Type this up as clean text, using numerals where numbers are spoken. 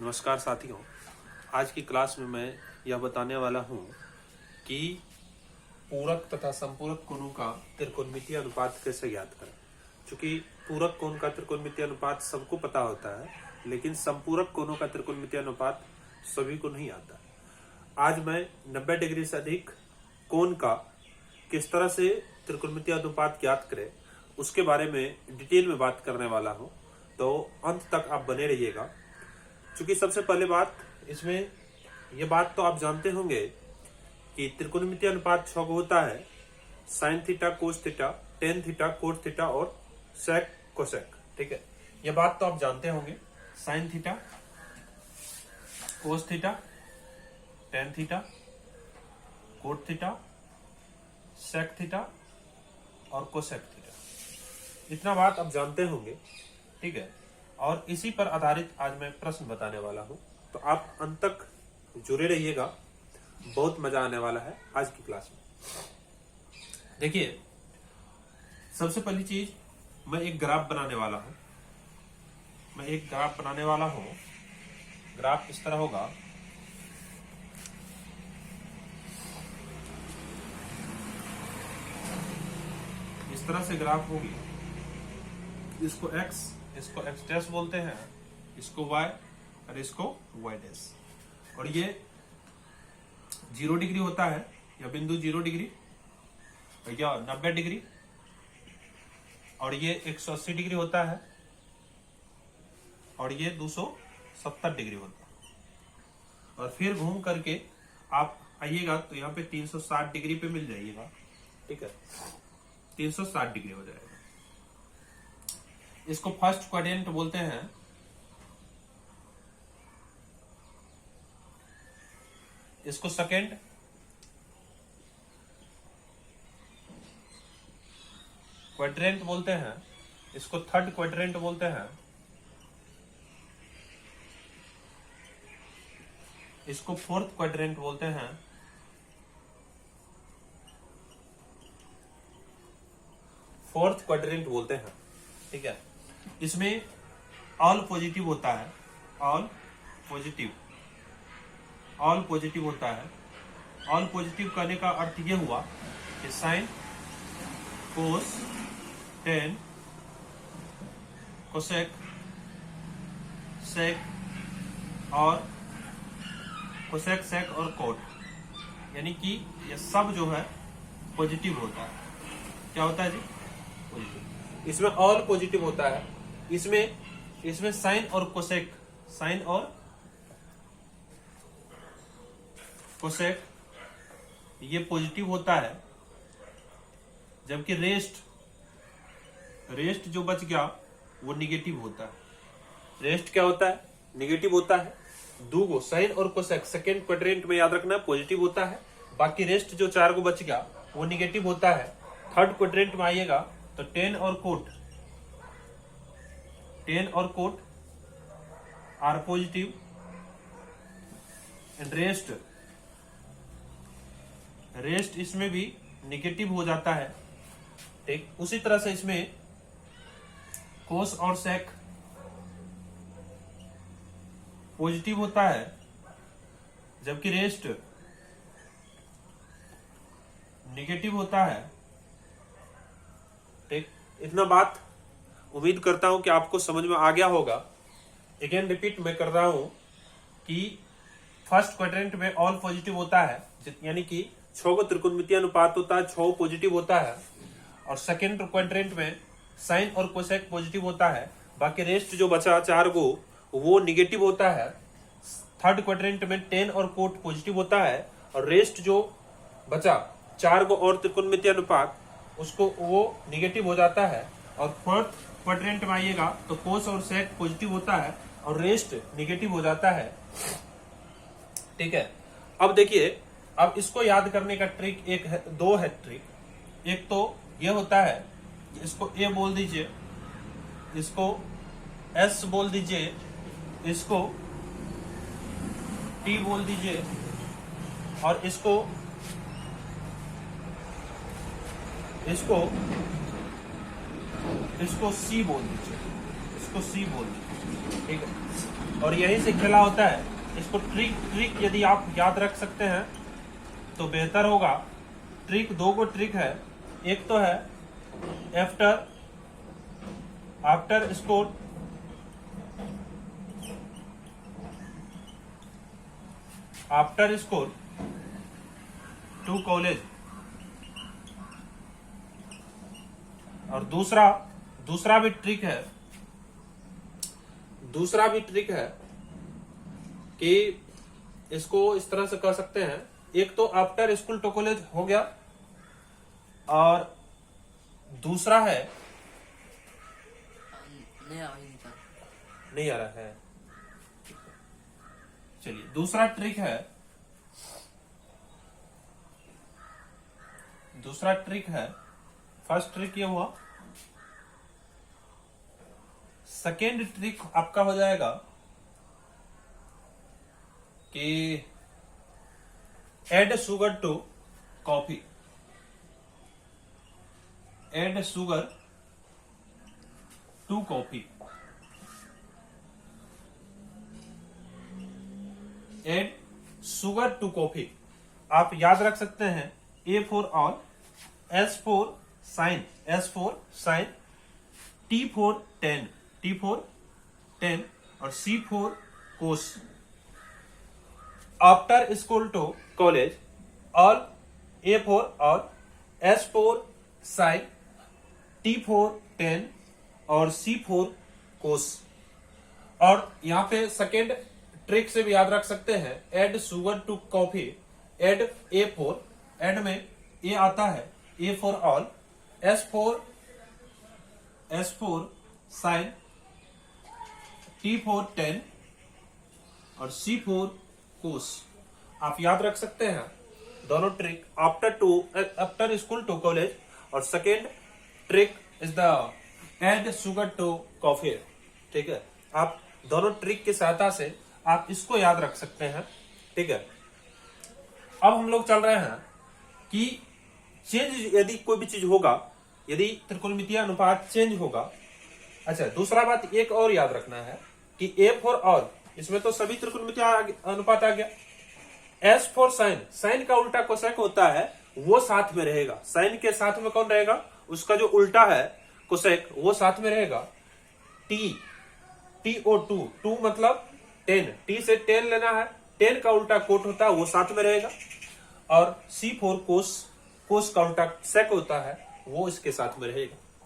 नमस्कार साथियों, आज की क्लास में मैं यह बताने वाला हूं कि पूरक तथा संपूरक कोणों का त्रिकोणमितीय अनुपात कैसे ज्ञात करें। चूंकि पूरक कोण का त्रिकोणमितीय अनुपात सबको पता होता है, लेकिन संपूरक कोणों का त्रिकोणमितीय अनुपात सभी को नहीं आता। आज मैं 90 डिग्री से अधिक कोण का किस तरह से त्रिकोणमितीय अनुपात ज्ञात करें उसके बारे में डिटेल में बात करने वाला हूं, तो अंत तक आप बने रहिएगा। चूंकि सबसे पहले बात इसमें यह बात तो आप जानते होंगे कि त्रिकोणमितीय अनुपात 6 को होता है, sign theta, cos theta, tan theta, cot theta और सेक कोसेक। ठीक है, यह बात तो आप जानते होंगे। Sine theta, cos theta, tan theta, cot theta, sec theta और कोसेक थीटा, इतना बात आप जानते होंगे। ठीक है, और इसी पर आधारित आज मैं प्रश्न बताने वाला हूं, तो आप अंत तक जुड़े रहिएगा। बहुत मजा आने वाला है आज की क्लास में। देखिए, सबसे पहली चीज मैं एक ग्राफ बनाने वाला हूं। ग्राफ इस तरह होगा। इस तरह से ग्राफ होगी। इसको x डैश बोलते हैं, इसको y और इसको y डैश। और ये 0 डिग्री होता है, या बिंदु 0 डिग्री, या 90 डिग्री, और ये 180 डिग्री होता है, और ये 270 डिग्री होता है। और फिर घूम करके आप आइएगा तो यहाँ पे 360 डिग्री पे मिल जाइएगा। ठीक है, 360 डिग्री हो जाएगा। इसको फर्स्ट क्वाड्रेंट बोलते हैं। इसको सेकेंड क्वाड्रेंट बोलते हैं। इसको थर्ड क्वाड्रेंट बोलते हैं। इसको फोर्थ क्वाड्रेंट बोलते हैं। ठीक है, इसमें ऑल पॉजिटिव होता है। ऑल पॉजिटिव होता है। ऑल पॉजिटिव करने का अर्थ यह हुआ कि साइन, कोस, टेन, कोसेक, सेक और कोसेक, सेक और कोट, यानी कि ये सब जो है पॉजिटिव होता है। क्या होता है जी? पॉजिटिव। इसमें ऑल पॉजिटिव होता है। इसमें साइन और कोसेक ये पॉजिटिव होता है, जबकि रेस्ट जो बच गया वो निगेटिव होता है। रेस्ट क्या होता है? निगेटिव होता है। दो साइन और कोसेक सेकेंड क्वाड्रेंट में याद रखना पॉजिटिव होता है, बाकी रेस्ट जो 4 को बच गया वो निगेटिव होता है। थर्ड क्वाड्रेंट में आइएगा तो टेन और cot are positive and rest इसमें भी निगेटिव हो जाता है। ठीक, उसी तरह से इसमें कोस और सेक पॉजिटिव होता है, जबकि रेस्ट निगेटिव होता है। ठीक, इतना बात उम्मीद करता हूं कि आपको समझ में आ गया होगा। अगेन रिपीट मैं कर रहा हूं कि फर्स्ट क्वाड्रेंट में ऑल पॉजिटिव होता है, यानी कि 6 को त्रिकोणमितीय अनुपात होता है, 6 पॉजिटिव होता है। और सेकेंड क्वाड्रेंट में साइन और कोसेक पॉजिटिव होता है, बाकी रेस्ट जो बचा 4 को वो निगेटिव होता है। थर्ड क्वाड्रेंट में टेन और कोट पॉजिटिव होता है, और रेस्ट जो बचा 4 को और त्रिकोणमितीय अनुपात उसको वो निगेटिव हो जाता है। और फोर्थ क्वाड्रेंट में आइएगा तो कोस और सेक पॉजिटिव होता है और रेस्ट निगेटिव हो जाता है। ठीक है, अब देखिए, अब इसको याद करने का ट्रिक दो है ट्रिक। एक तो ये होता है, इसको ए बोल दीजिए, इसको एस बोल दीजिए, इसको टी बोल दीजिए, और इसको सी बोल दीजिए। ठीक है, और यहीं से खेला होता है। इसको ट्रिक यदि आप याद रख सकते हैं तो बेहतर होगा। ट्रिक 2 को ट्रिक है। एक तो है आफ्टर स्कोर, टू कॉलेज, और दूसरा भी ट्रिक है कि इसको इस तरह से कर सकते हैं। एक तो आफ्टर स्कूल टू कॉलेज हो गया, और दूसरा है नहीं आ रहा है। चलिए दूसरा ट्रिक है। फर्स्ट ट्रिक ये हुआ। सेकेंड ट्रिक आपका हो जाएगा कि add sugar to coffee. Add sugar to coffee. Add sugar to coffee. आप याद रख सकते हैं A for all, S for sine, T for 10, और C for cos. After school to college, all, A for all, S for sine, T for 10 और C for कोस। और यहां पे सेकेंड ट्रिक से भी याद रख सकते हैं, add sugar to coffee. Add A for, add में A आता है, A for all, S for sine, T for 10 और C फॉर कोस। आप याद रख सकते हैं दोनों trick, after school to college, और second trick is the add sugar to coffee. ठीक है, आप दोनों ट्रिक की सहायता से आप इसको याद रख सकते हैं। ठीक है, अब हम लोग चल रहे हैं कि चेंज यदि कोई भी चीज होगा, यदि त्रिकोणमितीय अनुपात चेंज होगा। अच्छा, दूसरा बात एक और याद रखना है कि A फॉर ऑल, इसमें तो सभी त्रिकोणमितीय अनुपात आ गया। S फॉर साइन, साइन का उल्टा कोसेक होता है, वो साथ में रहेगा। साइन के साथ में कौन रहेगा? उसका जो उल्टा है कोसेक, वो साथ में रहेगा। TO2, टू मतलब 10, T से 10 लेना है, 10 का उल्टा कोट होता है, वो साथ में रहेगा। और C फॉर कोस, कोस का उल्टा सेक होता है, वो इसके साथ में रहेगा।